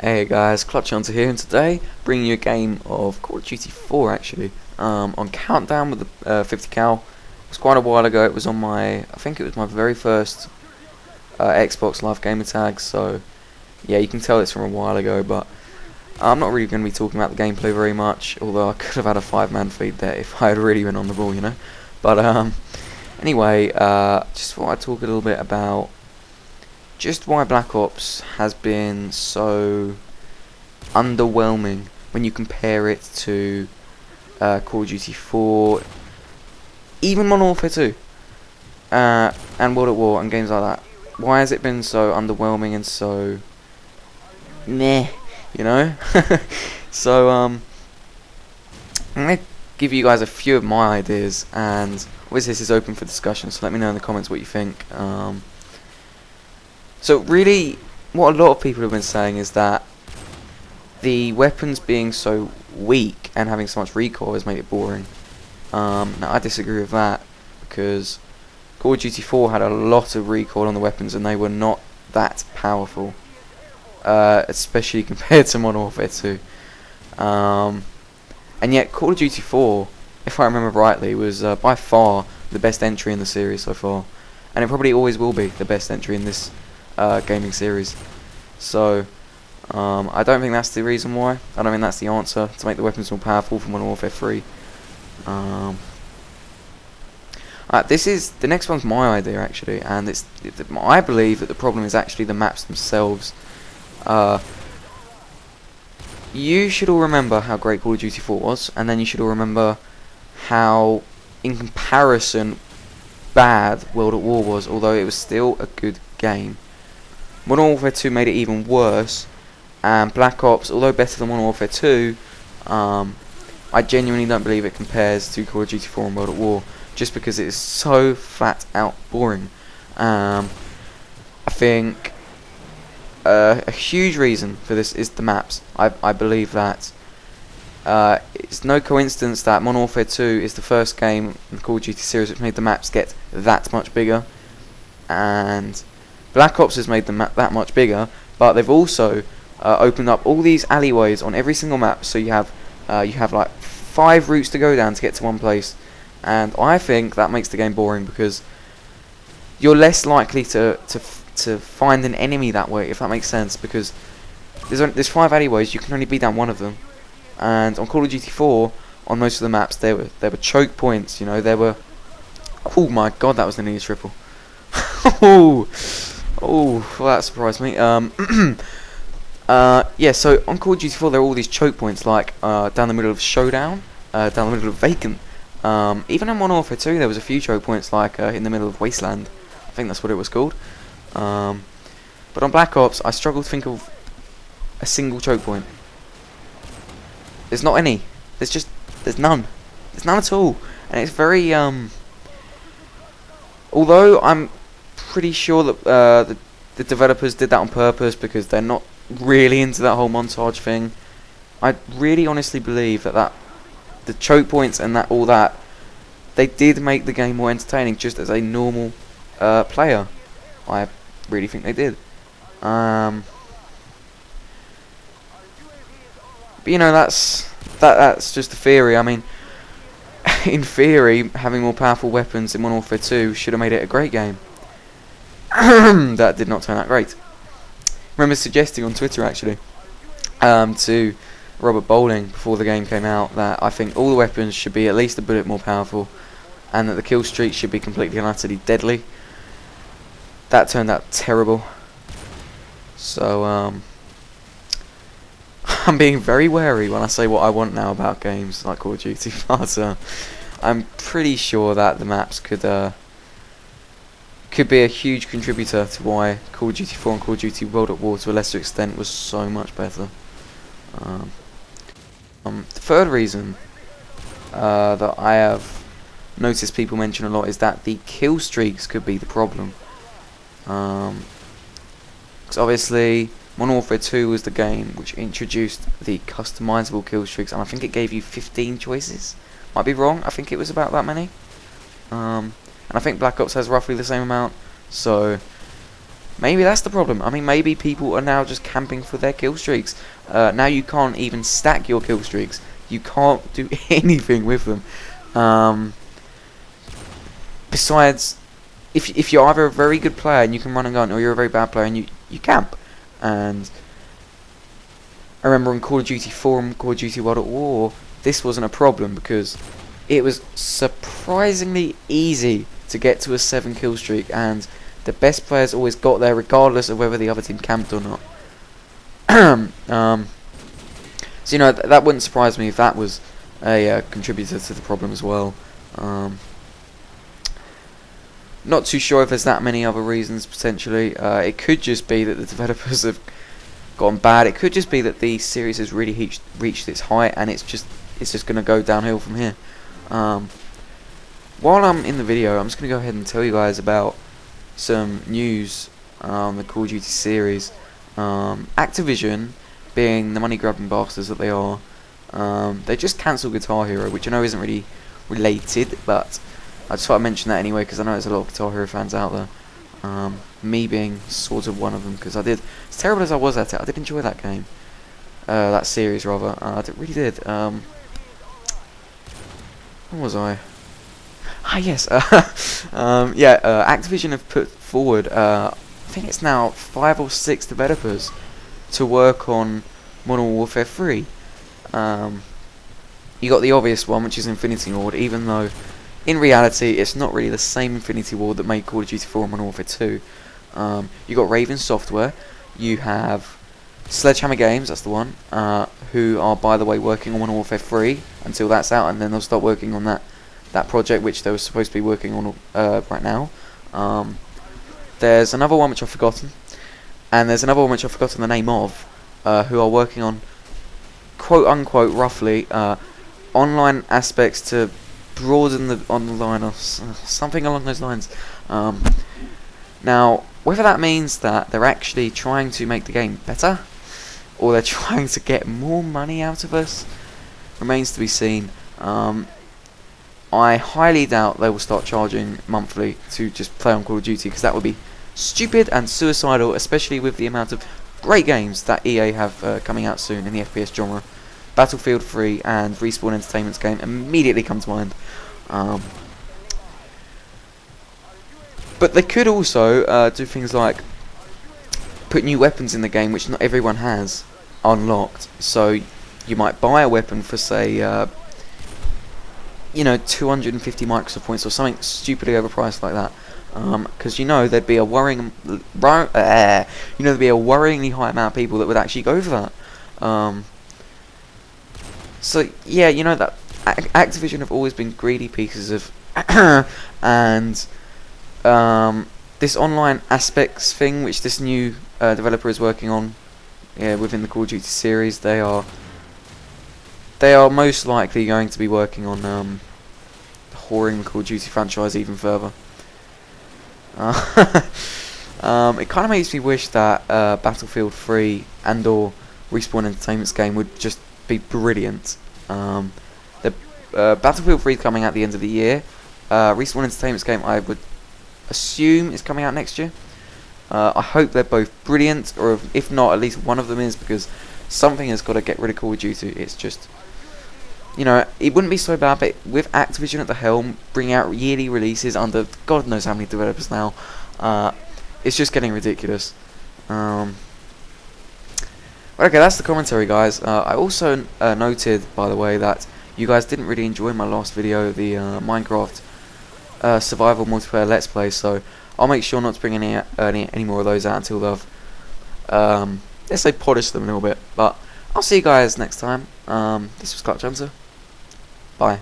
Hey guys, Clutch Hunter here, and today bringing you a game of Call of Duty 4 actually. On Countdown with the 50 cal. It was quite a while ago. It was on I think it was my very first Xbox Live gamer tag. So yeah, you can tell it's from a while ago. But I'm not really going to be talking about the gameplay very much. Although I could have had a 5-man feed there if I had really been on the ball, you know. But anyway, just thought I'd talk a little bit about just why Black Ops has been so underwhelming when you compare it to Call of Duty 4, even Modern Warfare 2, and World at War and games like that. Why has it been so underwhelming and so meh, you know? So I'm going to give you guys a few of my ideas, and obviously this is open for discussion, so let me know in the comments what you think. So really, what a lot of people have been saying is that the weapons being so weak and having so much recoil has made it boring. Now I disagree with that, because Call of Duty 4 had a lot of recoil on the weapons and they were not that powerful, especially compared to Modern Warfare 2. And yet Call of Duty 4, if I remember rightly, was by far the best entry in the series so far, and it probably always will be the best entry in this gaming series. So I don't think that's the reason why. I don't think that's the answer to make the weapons more powerful from Modern Warfare 3. This is the next one's my idea actually, and I believe that the problem is actually the maps themselves. You should all remember how great Call of Duty 4 was, and then you should all remember how, in comparison, bad World at War was, although it was still a good game. Modern Warfare 2 made it even worse, and Black Ops, although better than Modern Warfare 2, I genuinely don't believe it compares to Call of Duty 4 and World at War, just because it is so flat out boring. I think a huge reason for this is the maps. I believe that it's no coincidence that Modern Warfare 2 is the first game in the Call of Duty series which made the maps get that much bigger, and Black Ops has made the map that much bigger, but they've also opened up all these alleyways on every single map, so you have like 5 routes to go down to get to one place, and I think that makes the game boring because you're less likely to find an enemy that way, if that makes sense, because there's 5 alleyways, you can only be down one of them, and on Call of Duty 4, on most of the maps, there were choke points, you know, oh my god, that was the nearest triple. Oh, well, that surprised me. Yeah, so on Call of Duty 4 there are all these choke points, like down the middle of Showdown, down the middle of Vacant. Even in Modern Warfare 2 there was a few choke points, like in the middle of Wasteland. I think that's what it was called. But on Black Ops I struggle to think of a single choke point. There's not any. There's none. There's none at all. And it's very although I'm pretty sure that the developers did that on purpose because they're not really into that whole montage thing. I really honestly believe that the choke points and all that, they did make the game more entertaining just as a normal player. I really think they did. But you know, that's just a theory. I mean, in theory, having more powerful weapons in Modern Warfare 2 should have made it a great game. That did not turn out great. I remember suggesting on Twitter actually to Robert Bowling before the game came out that I think all the weapons should be at least a bit more powerful, and that the Killstreaks should be completely and utterly deadly. That turned out terrible. So I'm being very wary when I say what I want now about games like Call of Duty, but I'm pretty sure that the maps could be a huge contributor to why Call of Duty 4 and Call of Duty World at War to a lesser extent was so much better. The third reason that I have noticed people mention a lot is that the kill streaks could be the problem. Because obviously Modern Warfare 2 was the game which introduced the customizable kill streaks, and I think it gave you 15 choices. Might be wrong, I think it was about that many. And I think Black Ops has roughly the same amount, so maybe that's the problem. I mean, maybe people are now just camping for their kill streaks. Now you can't even stack your kill streaks. You can't do anything with them. Besides, if you're either a very good player and you can run and gun, or you're a very bad player and you camp. And I remember in Call of Duty 4 and Call of Duty World at War, this wasn't a problem because it was surprisingly easy to get to a 7 kill streak, and the best players always got there regardless of whether the other team camped or not. So that wouldn't surprise me if that was a contributor to the problem as well. Not too sure if there's that many other reasons potentially. It could just be that the developers have gone bad. It could just be that the series has really reached its height, and it's just going to go downhill from here. While I'm in the video, I'm just going to go ahead and tell you guys about some news on the Call of Duty series. Activision, being the money grabbing bastards that they are, they just cancelled Guitar Hero, which I know isn't really related, but I just thought I'd mention that anyway because I know there's a lot of Guitar Hero fans out there. Me being sort of one of them, because as terrible as I was at it, I did enjoy that game, that series rather. I really did. What was I? Ah yes. Activision have put forward, I think it's now 5 or 6 developers to work on Modern Warfare 3. You got the obvious one, which is Infinity Ward, even though in reality it's not really the same Infinity Ward that made Call of Duty 4 and Modern Warfare 2. You got Raven Software, you have Sledgehammer Games, that's the one, who are, by the way, working on Modern Warfare 3 until that's out, and then they'll start working on that project which they were supposed to be working on right now. There's another one which I've forgotten, and there's another one which I've forgotten the name of, who are working on, quote unquote, roughly, online aspects to broaden the online, or something along those lines. Now, whether that means that they're actually trying to make the game better, or they're trying to get more money out of us, remains to be seen. I highly doubt they will start charging monthly to just play on Call of Duty, because that would be stupid and suicidal, especially with the amount of great games that EA have coming out soon in the FPS genre. Battlefield 3 and Respawn Entertainment's game immediately come to mind. But they could also do things like put new weapons in the game which not everyone has unlocked. So you might buy a weapon for, say, 250 Microsoft points or something stupidly overpriced like that. Because there'd be a worryingly high amount of people that would actually go for that. So yeah, that Activision have always been greedy pieces of and this online aspects thing, which this new developer is working on, within the Call of Duty series, they are most likely going to be working on whoring the Call of Duty franchise even further. It kind of makes me wish that Battlefield 3 and/or Respawn Entertainment's game would just be brilliant. The Battlefield 3 is coming out at the end of the year. Respawn Entertainment's game, I would assume, is coming out next year. I hope they're both brilliant, or if not, at least one of them is, because something has got to get rid of Call of Duty. It's just, it wouldn't be so bad, but with Activision at the helm, bring out yearly releases under God knows how many developers now, it's just getting ridiculous. Okay, that's the commentary, guys. I also noted, by the way, that you guys didn't really enjoy my last video, the Minecraft survival multiplayer Let's Play, so I'll make sure not to bring any more of those out until they've, let's say, polished them a little bit. But I'll see you guys next time. This was Clutch Hunter. Bye.